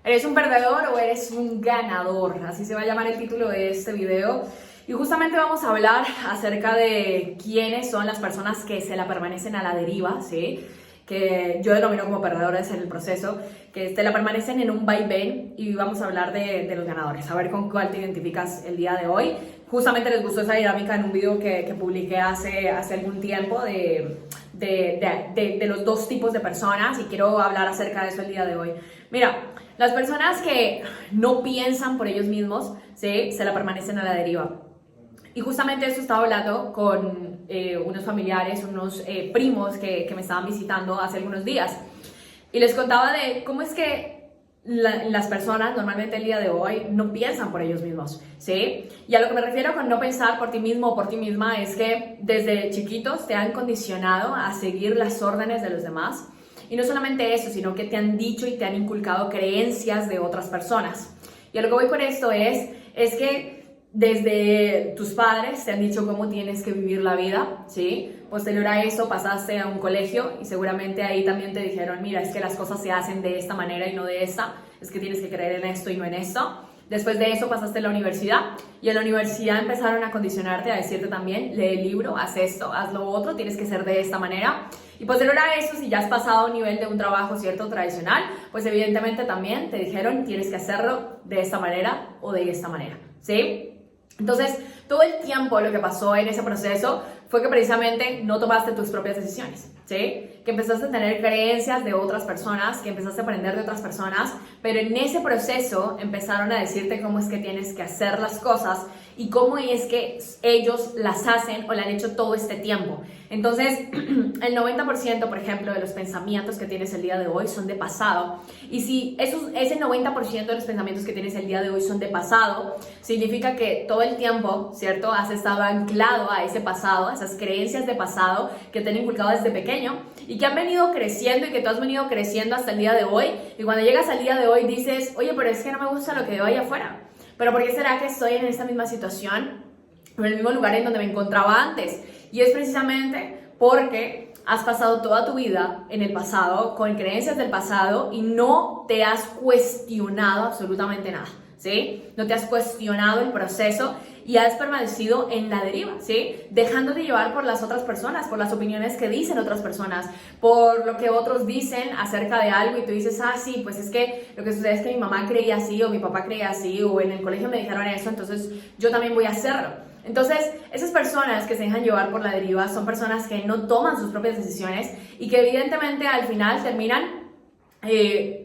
¿Eres un perdedor o eres un ganador? Así se va a llamar el título de este video. Y justamente vamos a hablar acerca de quiénes son las personas que se la permanecen a la deriva, ¿sí? Que yo denomino como perdedores en el proceso, que te la permanecen en un vaivén, y vamos a hablar de los ganadores, a ver con cuál te identificas el día de hoy. Justamente les gustó esa dinámica en un video que publiqué hace algún tiempo de los dos tipos de personas, y quiero hablar acerca de eso el día de hoy. Mira, las personas que no piensan por ellos mismos, ¿sí? Se la permanecen a la deriva. Y justamente esto estaba hablando con unos familiares, unos primos que me estaban visitando hace algunos días. Y les contaba de cómo es que las personas normalmente el día de hoy no piensan por ellos mismos, ¿sí? Y a lo que me refiero con no pensar por ti mismo o por ti misma es que desde chiquitos te han condicionado a seguir las órdenes de los demás. Y no solamente eso, sino que te han dicho y te han inculcado creencias de otras personas. Y a lo que voy con esto es que desde tus padres te han dicho cómo tienes que vivir la vida, ¿sí? Posterior a eso pasaste a un colegio y seguramente ahí también te dijeron, mira, es que las cosas se hacen de esta manera y no de esta, es que tienes que creer en esto y no en esto. Después de eso pasaste a la universidad, y en la universidad empezaron a condicionarte, a decirte también, lee el libro, haz esto, haz lo otro, tienes que ser de esta manera. Y posterior a eso, si ya has pasado a un nivel de un trabajo cierto tradicional, pues evidentemente también te dijeron, tienes que hacerlo de esta manera o de esta manera, ¿sí? Entonces, todo el tiempo lo que pasó en ese proceso fue que precisamente no tomaste tus propias decisiones, ¿sí? Que empezaste a tener creencias de otras personas, que empezaste a aprender de otras personas, pero en ese proceso empezaron a decirte cómo es que tienes que hacer las cosas y cómo es que ellos las hacen o la han hecho todo este tiempo. Entonces, el 90%, por ejemplo, de los pensamientos que tienes el día de hoy son de pasado. Y si ese 90% de los pensamientos que tienes el día de hoy son de pasado, significa que todo el tiempo, ¿cierto? Has estado anclado a ese pasado, a esas creencias de pasado que te han inculcado desde pequeño y que han venido creciendo y que tú has venido creciendo hasta el día de hoy. Y cuando llegas al día de hoy dices, oye, pero es que no me gusta lo que veo allá afuera. ¿Pero por qué será que estoy en esta misma situación, en el mismo lugar en donde me encontraba antes? Y es precisamente porque has pasado toda tu vida en el pasado, con creencias del pasado, y no te has cuestionado absolutamente nada, ¿sí? No te has cuestionado el proceso y has permanecido en la deriva, ¿sí? Dejándote llevar por las otras personas, por las opiniones que dicen otras personas, por lo que otros dicen acerca de algo, y tú dices, ah, sí, pues es que lo que sucede es que mi mamá creía así, o mi papá creía así, o en el colegio me dijeron eso, entonces yo también voy a hacerlo. Entonces, esas personas que se dejan llevar por la deriva son personas que no toman sus propias decisiones y que evidentemente al final terminan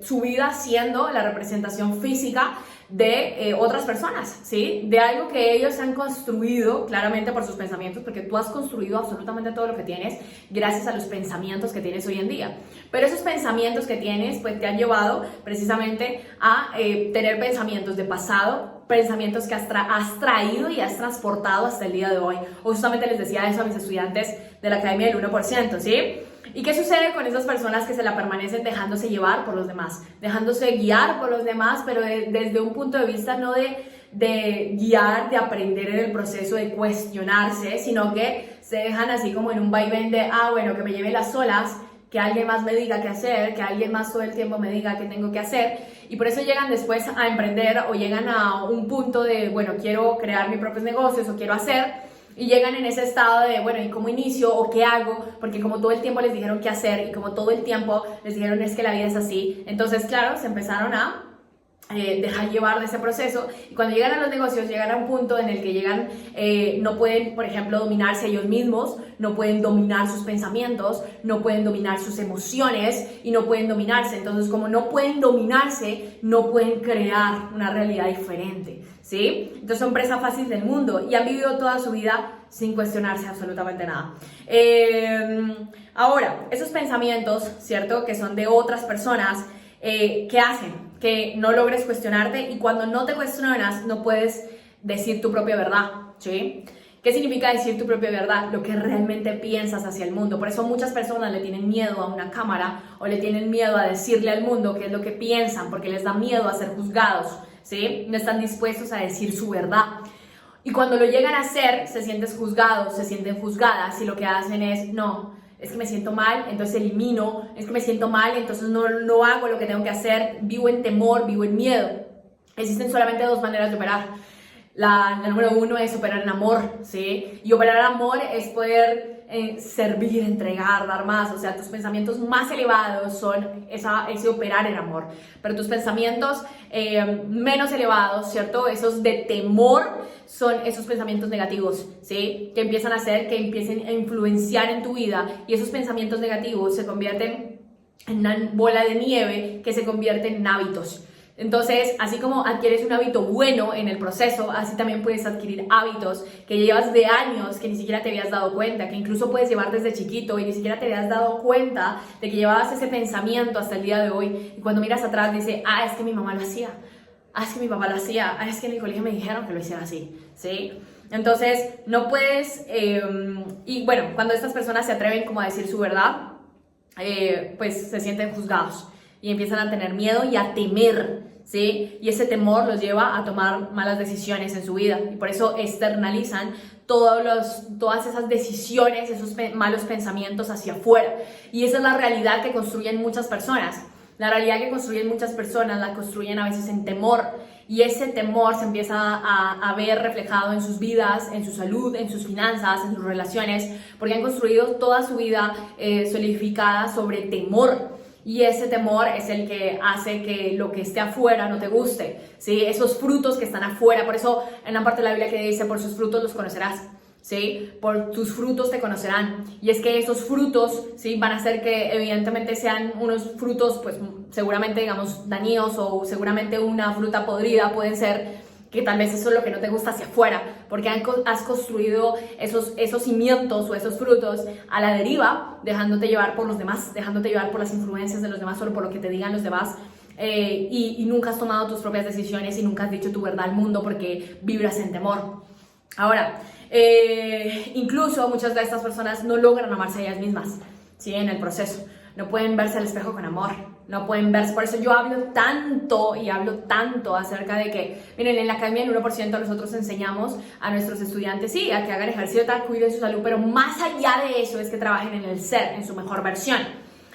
su vida siendo la representación física de otras personas, ¿sí? De algo que ellos han construido claramente por sus pensamientos, porque tú has construido absolutamente todo lo que tienes gracias a los pensamientos que tienes hoy en día. Pero esos pensamientos que tienes, pues te han llevado precisamente a tener pensamientos de pasado, pensamientos que has traído y has transportado hasta el día de hoy. O justamente les decía eso a mis estudiantes de la Academia del 1%, ¿sí? ¿Y qué sucede con esas personas que se la permanecen dejándose llevar por los demás? Dejándose guiar por los demás, pero desde un punto de vista no de guiar, de aprender en el proceso, de cuestionarse, sino que se dejan así como en un vaivén de, bueno, que me lleve las olas, que alguien más me diga qué hacer, que alguien más todo el tiempo me diga qué tengo que hacer, y por eso llegan después a emprender o llegan a un punto de, bueno, quiero crear mis propios negocios o quiero hacer, y llegan en ese estado de, bueno, ¿y cómo inicio o qué hago? Porque como todo el tiempo les dijeron qué hacer y como todo el tiempo les dijeron es que la vida es así, entonces claro, se empezaron a dejar llevar de ese proceso, y cuando llegan a los negocios llegan a un punto en el que llegan, no pueden, por ejemplo, dominarse ellos mismos, no pueden dominar sus pensamientos, no pueden dominar sus emociones y no pueden dominarse. Entonces, como no pueden dominarse, no pueden crear una realidad diferente, ¿sí? Entonces son presa fácil del mundo y han vivido toda su vida sin cuestionarse absolutamente nada. Ahora, esos pensamientos, ¿cierto? Que son de otras personas, ¿qué hacen? Que no logres cuestionarte, y cuando no te cuestionas no puedes decir tu propia verdad, ¿sí? ¿Qué significa decir tu propia verdad? Lo que realmente piensas hacia el mundo. Por eso muchas personas le tienen miedo a una cámara o le tienen miedo a decirle al mundo qué es lo que piensan, porque les da miedo a ser juzgados, ¿sí? No están dispuestos a decir su verdad. Y cuando lo llegan a hacer, se sienten juzgados, se sienten juzgadas, y lo que hacen es, no, es que me siento mal, entonces elimino, es que me siento mal, entonces no hago lo que tengo que hacer, vivo en temor, vivo en miedo. Existen solamente dos maneras de operar. La número uno es operar en amor, ¿sí? Y operar en amor es poder servir, entregar, dar más. O sea, tus pensamientos más elevados son ese operar en amor. Pero tus pensamientos menos elevados, ¿cierto? Esos de temor son esos pensamientos negativos, ¿sí? Que empiezan a hacer, que empiecen a influenciar en tu vida. Y esos pensamientos negativos se convierten en una bola de nieve que se convierte en hábitos. Entonces, así como adquieres un hábito bueno en el proceso, así también puedes adquirir hábitos que llevas de años que ni siquiera te habías dado cuenta, que incluso puedes llevar desde chiquito y ni siquiera te habías dado cuenta de que llevabas ese pensamiento hasta el día de hoy. Y cuando miras atrás dices, es que mi mamá lo hacía, es que mi papá lo hacía, es que en el colegio me dijeron que lo hiciera así, ¿sí? Entonces, no puedes, y bueno, cuando estas personas se atreven como a decir su verdad, pues se sienten juzgados y empiezan a tener miedo y a temer, ¿sí? Y ese temor los lleva a tomar malas decisiones en su vida y por eso externalizan todas esas decisiones, esos malos pensamientos hacia afuera. Y esa es la realidad que construyen muchas personas. La realidad que construyen muchas personas la construyen a veces en temor y ese temor se empieza a ver reflejado en sus vidas, en su salud, en sus finanzas, en sus relaciones, porque han construido toda su vida solidificada sobre temor. Y ese temor es el que hace que lo que esté afuera no te guste, ¿sí? Esos frutos que están afuera, por eso en la parte de la Biblia que dice, por sus frutos los conocerás, ¿sí? Por tus frutos te conocerán. Y es que esos frutos, ¿sí? Van a hacer que evidentemente sean unos frutos, pues seguramente, digamos, dañinos o seguramente una fruta podrida pueden ser, que tal vez eso es lo que no te gusta hacia afuera, porque has construido esos cimientos o esos frutos a la deriva, dejándote llevar por los demás, dejándote llevar por las influencias de los demás o por lo que te digan los demás, y nunca has tomado tus propias decisiones y nunca has dicho tu verdad al mundo porque vibras en temor. Ahora, incluso muchas de estas personas no logran amarse a ellas mismas, ¿sí? En el proceso. No pueden verse al espejo con amor, no pueden verse. Por eso yo hablo tanto acerca de que, miren, en la Academia del 1% nosotros enseñamos a nuestros estudiantes, sí, a que hagan ejercicio, tal, cuiden su salud, pero más allá de eso es que trabajen en el ser, en su mejor versión.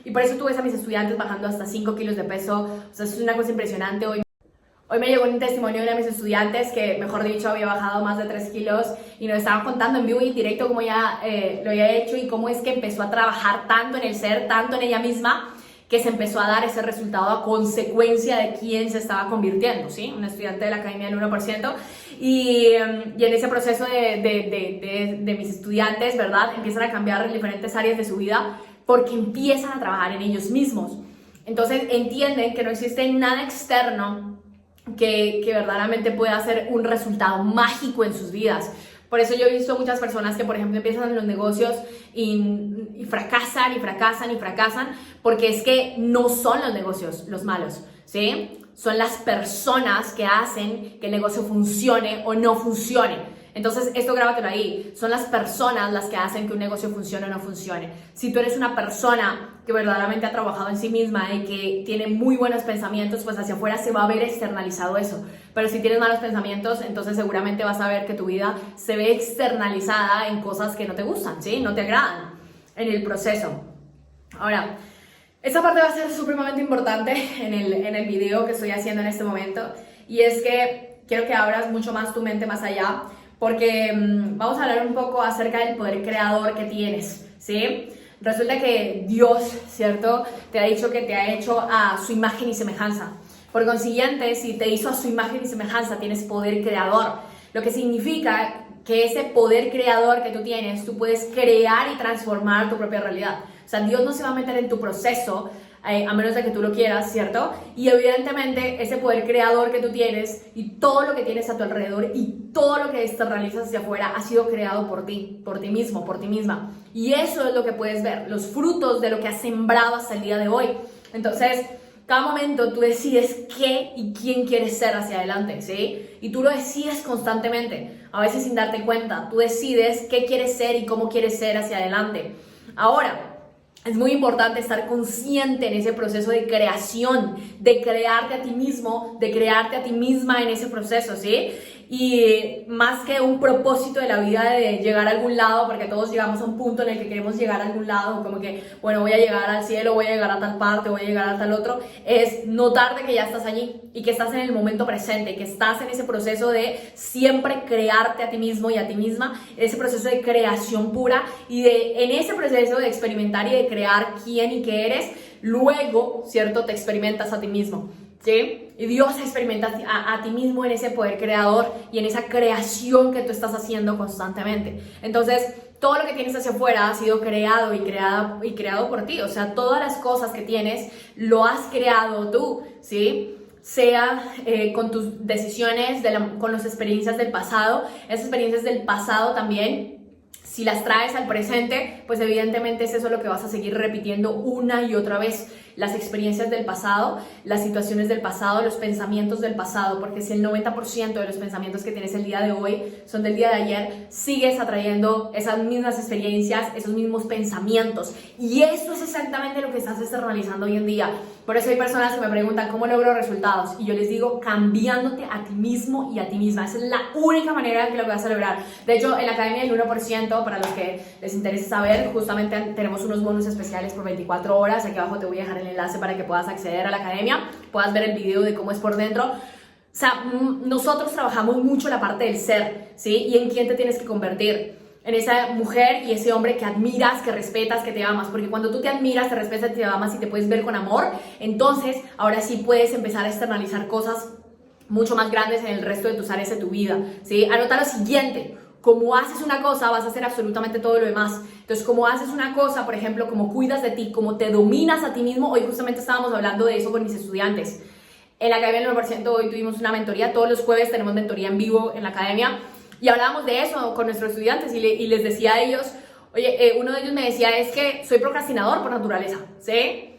Y por eso tú ves a mis estudiantes bajando hasta 5 kilos de peso, o sea, es una cosa impresionante. Hoy me llegó un testimonio de una de mis estudiantes que, mejor dicho, había bajado más de 3 kilos y nos estaban contando en vivo y en directo cómo ya lo había hecho y cómo es que empezó a trabajar tanto en el ser, tanto en ella misma, que se empezó a dar ese resultado a consecuencia de quién se estaba convirtiendo, ¿sí? Un estudiante de la Academia del 1%. Y en ese proceso de mis estudiantes, ¿verdad? Empiezan a cambiar en diferentes áreas de su vida porque empiezan a trabajar en ellos mismos. Entonces entienden que no existe nada externo que verdaderamente pueda hacer un resultado mágico en sus vidas. Por eso yo he visto muchas personas que, por ejemplo, empiezan en los negocios y fracasan, porque es que no son los negocios los malos, ¿sí? Son las personas que hacen que el negocio funcione o no funcione. Entonces, esto grábatelo ahí. Son las personas las que hacen que un negocio funcione o no funcione. Si tú eres una persona que verdaderamente ha trabajado en sí misma y que tiene muy buenos pensamientos, pues hacia afuera se va a ver externalizado eso. Pero si tienes malos pensamientos, entonces seguramente vas a ver que tu vida se ve externalizada en cosas que no te gustan, ¿sí? No te agradan en el proceso. Ahora, esta parte va a ser supremamente importante en el video que estoy haciendo en este momento. Y es que quiero que abras mucho más tu mente más allá, porque vamos a hablar un poco acerca del poder creador que tienes, ¿sí? Resulta que Dios, ¿cierto?, te ha dicho que te ha hecho a su imagen y semejanza. Por consiguiente, si te hizo a su imagen y semejanza, tienes poder creador. Lo que significa que ese poder creador que tú tienes, tú puedes crear y transformar tu propia realidad. O sea, Dios no se va a meter en tu proceso a menos de que tú lo quieras, ¿cierto? Y evidentemente ese poder creador que tú tienes y todo lo que tienes a tu alrededor y todo lo que realizas hacia afuera ha sido creado por ti mismo, por ti misma. Y eso es lo que puedes ver, los frutos de lo que has sembrado hasta el día de hoy. Entonces, cada momento tú decides qué y quién quieres ser hacia adelante, ¿sí? Y tú lo decides constantemente, a veces sin darte cuenta. Tú decides qué quieres ser y cómo quieres ser hacia adelante. Ahora, es muy importante estar consciente en ese proceso de creación, de crearte a ti mismo, de crearte a ti misma en ese proceso, ¿sí? y más que un propósito de la vida de llegar a algún lado, porque todos llegamos a un punto en el que queremos llegar a algún lado, como que, bueno, voy a llegar al cielo, voy a llegar a tal parte, voy a llegar a tal otro, es notar de que ya estás allí y que estás en el momento presente, que estás en ese proceso de siempre crearte a ti mismo y a ti misma, ese proceso de creación pura y en ese proceso de experimentar y de crear quién y qué eres, luego, ¿cierto? Te experimentas a ti mismo, ¿sí? Y Dios experimenta a ti mismo en ese poder creador y en esa creación que tú estás haciendo constantemente. Entonces, todo lo que tienes hacia afuera ha sido creado y creado por ti. O sea, todas las cosas que tienes lo has creado tú, ¿sí? Sea con tus decisiones, con las experiencias del pasado. Esas experiencias del pasado también, si las traes al presente, pues evidentemente es eso lo que vas a seguir repitiendo una y otra vez. Las experiencias del pasado, las situaciones del pasado, los pensamientos del pasado, porque si el 90% de los pensamientos que tienes el día de hoy son del día de ayer, sigues atrayendo esas mismas experiencias, esos mismos pensamientos, y eso es exactamente lo que estás externalizando hoy en día. Por eso hay personas que me preguntan ¿cómo logro resultados? Y yo les digo, cambiándote a ti mismo y a ti misma. Esa es la única manera en que lo vas a lograr. De hecho, en la Academia del 1%, para los que les interese saber, justamente tenemos unos bonos especiales por 24 horas. Aquí abajo te voy a dejar el enlace para que puedas acceder a la academia, puedas ver el video de cómo es por dentro. O sea, nosotros trabajamos mucho la parte del ser, ¿sí? Y en quién te tienes que convertir. En esa mujer y ese hombre que admiras, que respetas, que te amas. Porque cuando tú te admiras, te respetas, te amas y te puedes ver con amor, entonces ahora sí puedes empezar a externalizar cosas mucho más grandes en el resto de tus áreas de tu vida, ¿sí? Anota lo siguiente: como haces una cosa, vas a hacer absolutamente todo lo demás. Entonces, como haces una cosa, por ejemplo, como cuidas de ti, como te dominas a ti mismo. Hoy justamente estábamos hablando de eso con mis estudiantes. En la Academia del 9% hoy tuvimos una mentoría. Todos los jueves tenemos mentoría en vivo en la Academia. Y hablábamos de eso con nuestros estudiantes y les decía a ellos, oye, uno de ellos me decía, es que soy procrastinador por naturaleza, ¿sí?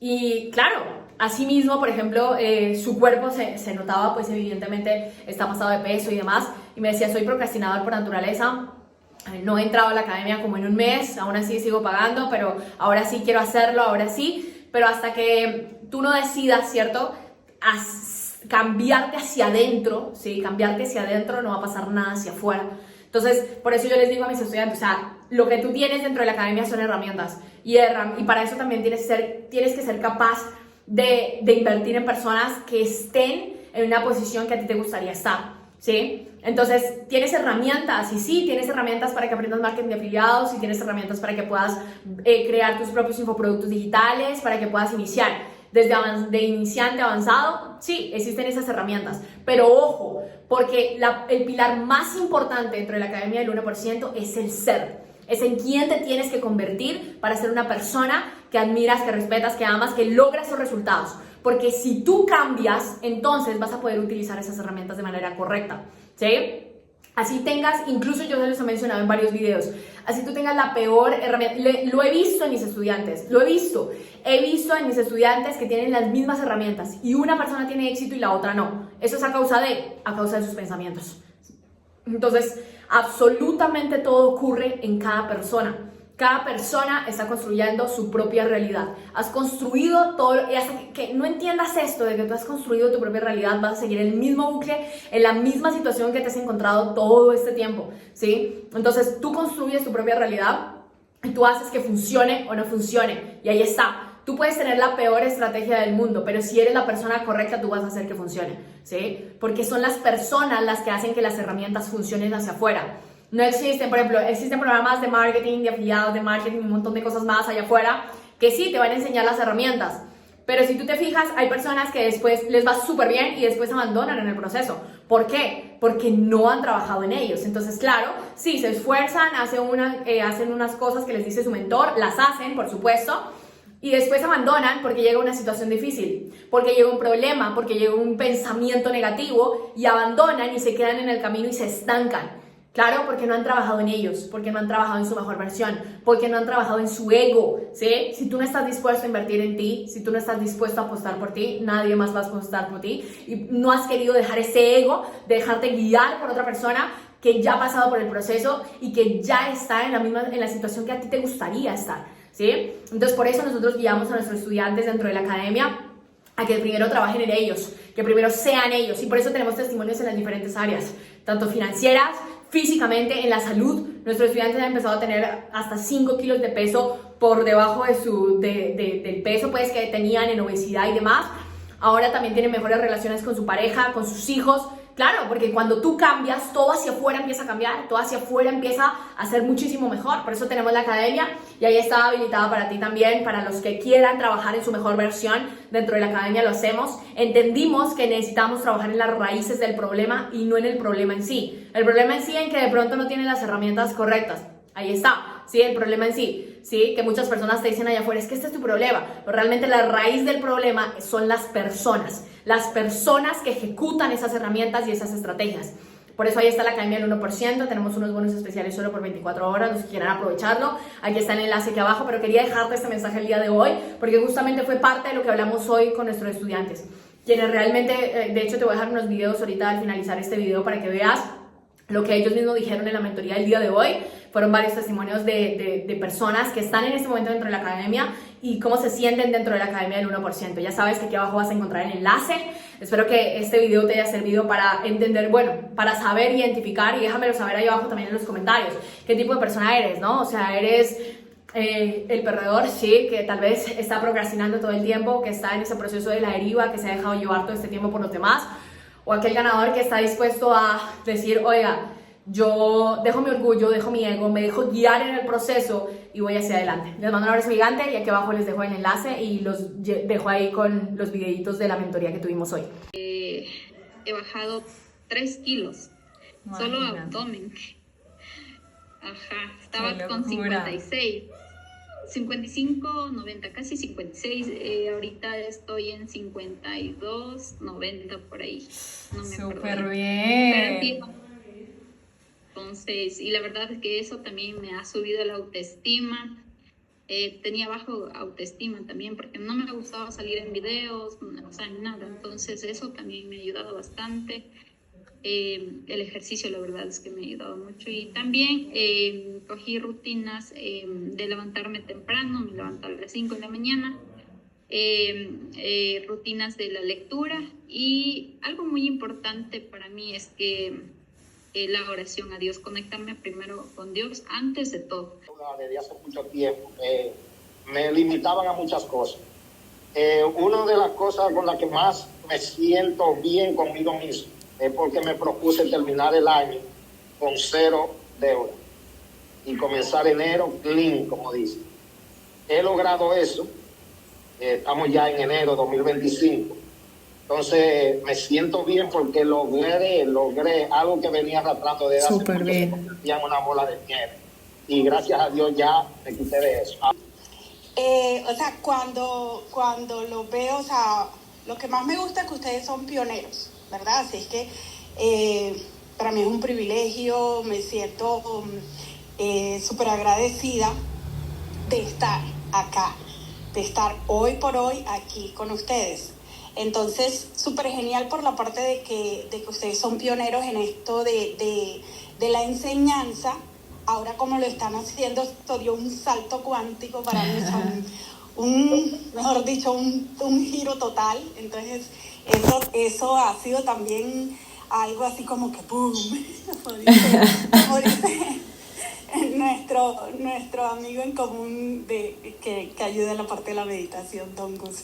Y claro, así mismo, por ejemplo, su cuerpo se notaba, pues evidentemente está pasado de peso y demás. Y me decía, soy procrastinador por naturaleza. No he entrado a la academia como en un mes, aún así sigo pagando, pero ahora sí quiero hacerlo, ahora sí. Pero hasta que tú no decidas, ¿cierto? Cambiarte hacia adentro, ¿sí? Cambiarte hacia adentro, no va a pasar nada hacia afuera. Entonces, por eso yo les digo a mis estudiantes, o sea, lo que tú tienes dentro de la academia son herramientas. Y para eso también tienes que ser capaz de invertir en personas que estén en una posición que a ti te gustaría estar, ¿sí? Entonces, ¿tienes herramientas? Y sí, tienes herramientas para que aprendas marketing de afiliados, y tienes herramientas para que puedas crear tus propios infoproductos digitales, para que puedas iniciar. Desde de iniciante a avanzado, sí, existen esas herramientas. Pero ojo, porque el pilar más importante dentro de la Academia del 1% es el ser. Es en quién te tienes que convertir para ser una persona que admiras, que respetas, que amas, que logra esos resultados. Porque si tú cambias, entonces vas a poder utilizar esas herramientas de manera correcta, ¿sí? Así tengas, incluso yo se los he mencionado en varios videos, así tú tengas la peor herramienta. Lo he visto en mis estudiantes, he visto en mis estudiantes que tienen las mismas herramientas y una persona tiene éxito y la otra no. Eso es a causa de sus pensamientos. Entonces, absolutamente todo ocurre en cada persona. Cada persona está construyendo su propia realidad. Has construido todo, y hasta que no entiendas esto de que tú has construido tu propia realidad, vas a seguir en el mismo bucle, en la misma situación que te has encontrado todo este tiempo, ¿sí? Entonces, tú construyes tu propia realidad y tú haces que funcione o no funcione. Y ahí está. Tú puedes tener la peor estrategia del mundo, pero si eres la persona correcta, tú vas a hacer que funcione, ¿sí? Porque son las personas las que hacen que las herramientas funcionen hacia afuera. No existen, por ejemplo, existen programas de marketing, de afiliados, de marketing, un montón de cosas más allá afuera que sí te van a enseñar las herramientas. Pero si tú te fijas, hay personas que después les va súper bien y después abandonan en el proceso. ¿Por qué? Porque no han trabajado en ellos. Entonces, claro, sí, se esfuerzan, hacen unas cosas que les dice su mentor, las hacen, por supuesto, y después abandonan porque llega una situación difícil, porque llega un problema, porque llega un pensamiento negativo y abandonan y se quedan en el camino y se estancan. Claro, porque no han trabajado en ellos, porque no han trabajado en su mejor versión, porque no han trabajado en su ego, ¿sí? Si tú no estás dispuesto a invertir en ti, si tú no estás dispuesto a apostar por ti, nadie más va a apostar por ti. Y no has querido dejar ese ego, de dejarte guiar por otra persona que ya ha pasado por el proceso y que ya está en la situación que a ti te gustaría estar, ¿sí? Entonces, por eso nosotros guiamos a nuestros estudiantes dentro de la academia a que primero trabajen en ellos, que primero sean ellos. Y por eso tenemos testimonios en las diferentes áreas, tanto financieras, físicamente, en la salud. Nuestros estudiantes han empezado a tener hasta 5 kilos de peso por debajo del peso pues, que tenían en obesidad y demás. Ahora también tienen mejores relaciones con su pareja, con sus hijos. Claro, porque cuando tú cambias, todo hacia afuera empieza a cambiar, todo hacia afuera empieza a ser muchísimo mejor. Por eso tenemos la academia y ahí está habilitada para ti también, para los que quieran trabajar en su mejor versión. Dentro de la academia lo hacemos. Entendimos que necesitamos trabajar en las raíces del problema y no en el problema en sí. El problema en sí en que de pronto no tienen las herramientas correctas. Ahí está, ¿sí? El problema en sí, ¿sí? Que muchas personas te dicen allá afuera, es que este es tu problema. Pero realmente la raíz del problema son las personas que ejecutan esas herramientas y esas estrategias. Por eso ahí está la academia del 1%, tenemos unos bonos especiales solo por 24 horas, los que quieran aprovecharlo, aquí está el enlace aquí abajo, pero quería dejarte este mensaje el día de hoy, porque justamente fue parte de lo que hablamos hoy con nuestros estudiantes, quienes realmente, de hecho te voy a dejar unos videos ahorita al finalizar este video para que veas lo que ellos mismos dijeron en la mentoría del día de hoy. Fueron varios testimonios de personas que están en este momento dentro de la academia y cómo se sienten dentro de la academia del 1%. Ya sabes que aquí abajo vas a encontrar el enlace. Espero que este video te haya servido para entender, bueno, para saber identificar, y déjamelo saber ahí abajo también en los comentarios, qué tipo de persona eres, ¿no? O sea, eres el perdedor, sí, que tal vez está procrastinando todo el tiempo, que está en ese proceso de la deriva, que se ha dejado llevar todo este tiempo por los demás, o aquel ganador que está dispuesto a decir, oiga, yo dejo mi orgullo, dejo mi ego, me dejo guiar en el proceso y voy hacia adelante. Les mando un abrazo gigante y aquí abajo les dejo el enlace y los dejo ahí con los videitos de la mentoría que tuvimos hoy. He bajado 3 kilos, solo abdomen. Ajá, estaba con 56, 55, 90, casi 56. Ahorita estoy en 52, 90 por ahí. No me acuerdo. Súper bien. Sí, entonces, y la verdad es que eso también me ha subido la autoestima. Tenía bajo autoestima también porque no me gustaba salir en videos, o sea, nada. Entonces eso también me ha ayudado bastante. El ejercicio, la verdad es que me ha ayudado mucho. Y también cogí rutinas de levantarme temprano, me levanto a las 5 de la mañana, rutinas de la lectura, y algo muy importante para mí es que la oración a Dios, conectarme primero con Dios antes de todo. Desde hace mucho tiempo me limitaban a muchas cosas. Una de las cosas con las que más me siento bien conmigo mismo es porque me propuse terminar el año con 0 deuda y comenzar enero clean, como dice. He logrado eso. Estamos ya en enero 2025. Entonces me siento bien porque logré algo que venía arrastrando desde hace mucho, se convertía en una bola de nieve. Y gracias a Dios ya me quité de eso. O sea, cuando lo veo, o sea, lo que más me gusta es que ustedes son pioneros, ¿verdad? Así es que para mí es un privilegio, me siento súper agradecida de estar acá, de estar hoy por hoy aquí con ustedes. Entonces, súper genial por la parte de que ustedes son pioneros en esto de la enseñanza. Ahora como lo están haciendo, esto dio un salto cuántico para mí, mejor dicho, un giro total. Entonces, eso ha sido también algo así como que ¡pum! Como dice nuestro amigo en común que ayuda en la parte de la meditación, Don Gus.